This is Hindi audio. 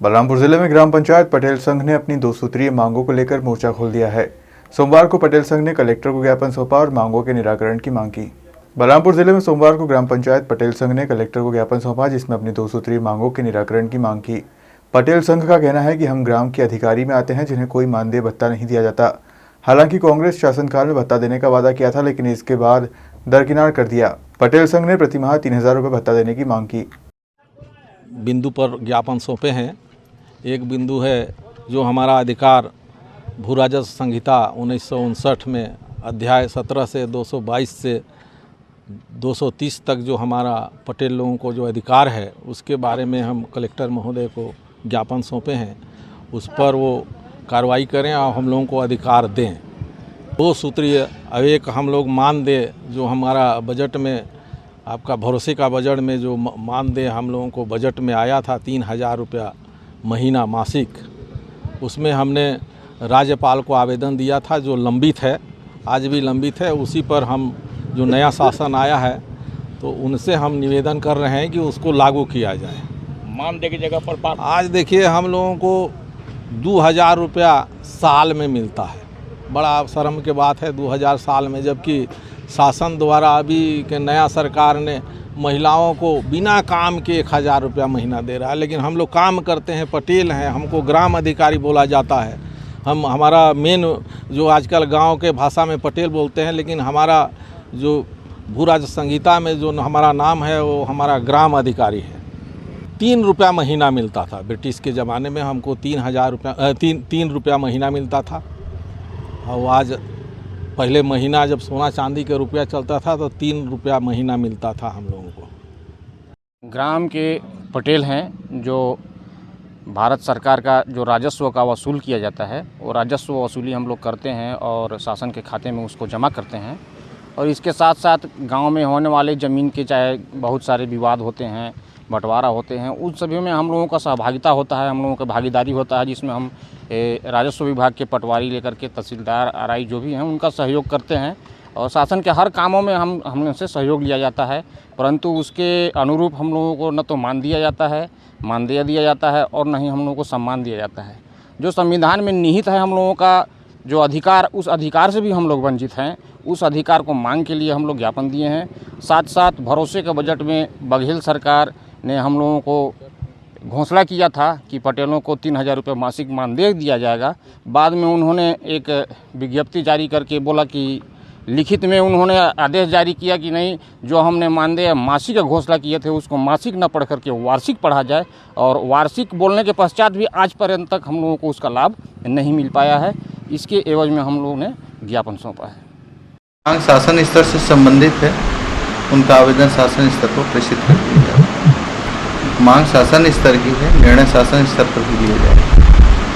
बलरामपुर जिले में ग्राम पंचायत पटेल संघ ने अपनी 2 सूत्रीय मांगों को लेकर मोर्चा खोल दिया है। सोमवार को पटेल संघ ने कलेक्टर को ज्ञापन सौंपा और मांगों के निराकरण की मांग की। बलरामपुर जिले में सोमवार को ग्राम पंचायत पटेल संघ ने कलेक्टर को ज्ञापन सौंपा, जिसमें अपनी 2 सूत्रीय मांगों के निराकरण की मांग की। पटेल संघ का कहना है कि हम ग्राम के अधिकारी में आते हैं जिन्हें कोई मानदेय भत्ता नहीं दिया जाता। हालांकि कांग्रेस शासनकाल में भत्ता देने का वादा किया था, लेकिन इसके बाद दरकिनार कर दिया। पटेल संघ ने प्रतिमाह 3000 रुपये भत्ता देने की मांग की। बिंदु पर ज्ञापन सौंपे हैं। एक बिंदु है जो हमारा अधिकार भू राजस्व संहिता 1959 में अध्याय 17 से 222 से 230 तक जो हमारा पटेल लोगों को जो अधिकार है, उसके बारे में हम कलेक्टर महोदय को ज्ञापन सौंपे हैं। उस पर वो कार्रवाई करें और हम लोगों को अधिकार दें। 2 सूत्रीय, अब एक हम लोग मानदेय जो हमारा बजट में, आपका भरोसे का बजट में जो मानदेय हम लोगों को बजट में आया था 3000 रुपया महीना मासिक, उसमें हमने राज्यपाल को आवेदन दिया था जो लंबित है, आज भी लंबित है। उसी पर हम जो नया शासन आया है तो उनसे हम निवेदन कर रहे हैं कि उसको लागू किया जाए। मानदेय की जगह पर आज देखिए हम लोगों को 2000 रुपया साल में मिलता है। बड़ा शर्म की बात है 2000 साल में, जबकि शासन द्वारा अभी के नया सरकार ने महिलाओं को बिना काम के 1000 रुपया महीना दे रहा है। लेकिन हम लोग काम करते हैं, पटेल हैं, हमको ग्राम अधिकारी बोला जाता है। हमारा मेन जो आजकल गांव के भाषा में पटेल बोलते हैं, लेकिन हमारा जो भू राजस्व संहिता में जो हमारा नाम है वो हमारा ग्राम अधिकारी है। 3 रुपया महीना मिलता था ब्रिटिश के ज़माने में, हमको 3 रुपया महीना मिलता था। और आज पहले महीना जब सोना चांदी के रुपया चलता था तो 3 रुपया महीना मिलता था हम लोगों को। ग्राम के पटेल हैं जो भारत सरकार का जो राजस्व का वसूल किया जाता है, वो राजस्व वसूली हम लोग करते हैं और शासन के खाते में उसको जमा करते हैं। और इसके साथ साथ गांव में होने वाले ज़मीन के चाहे बहुत सारे विवाद होते हैं, बंटवारा होते हैं, उन सभी में हम लोगों का सहभागिता होता है, हम लोगों का भागीदारी होता है, जिसमें हम राजस्व विभाग के पटवारी लेकर के तहसीलदार आरआई जो भी हैं उनका सहयोग करते हैं। और शासन के हर कामों में हम से सहयोग लिया जाता है, परंतु उसके अनुरूप हम लोगों को न तो मानदेय दिया जाता है और न ही हम लोगों को सम्मान दिया जाता है। जो संविधान में निहित है हम लोगों का जो अधिकार, उस अधिकार से भी हम लोग वंचित हैं। उस अधिकार को मांग के लिए हम लोग ज्ञापन दिए हैं। साथ साथ भरोसे के बजट में बघेल सरकार ने हम लोगों को घोषणा किया था कि पटेलों को 3000 रुपये मासिक मानदेय दिया जाएगा। बाद में उन्होंने एक विज्ञप्ति जारी करके बोला कि लिखित में उन्होंने आदेश जारी किया कि नहीं, जो हमने मानदेय मासिक घोषणा किए थे उसको मासिक न पढ़ करके वार्षिक पढ़ा जाए। और वार्षिक बोलने के पश्चात भी आज पर्यंत तक हम लोगों को उसका लाभ नहीं मिल पाया है। इसके एवज में हम लोगों ने ज्ञापन सौंपा है। मांग शासन स्तर से संबंधित है, उनका आवेदन शासन स्तर पर प्रेषित कर दिया जाए। मांग शासन स्तर की है, निर्णय शासन स्तर पर भी दिया जाए।